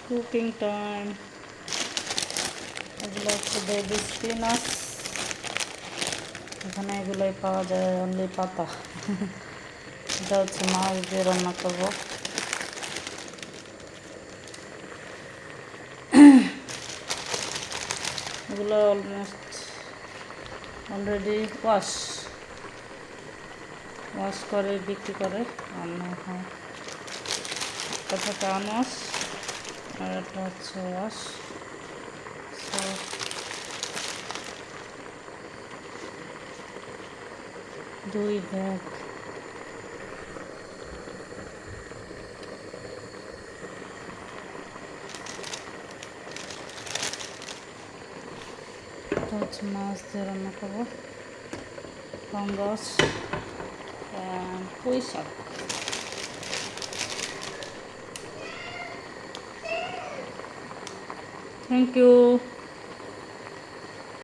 Cooking time. এগুলো হচ্ছে baby spinach, এখানে এগুলোই পাওয়া যায়, অনলি পাতা। এটা হচ্ছে মাছ দিয়ে রান্না করবো। এগুলো অলমোস্ট অলরেডি ওয়াশ করে বিক্রি করে রান্না হয়। একটা থাকে আনওয়াশ আর একটা হচ্ছে ওয়াশ। So 2 bag. এটা হচ্ছে মাছ দিয়ে রান্না করবো, ফাঙ্গাস পুঁই শাক। Thank you.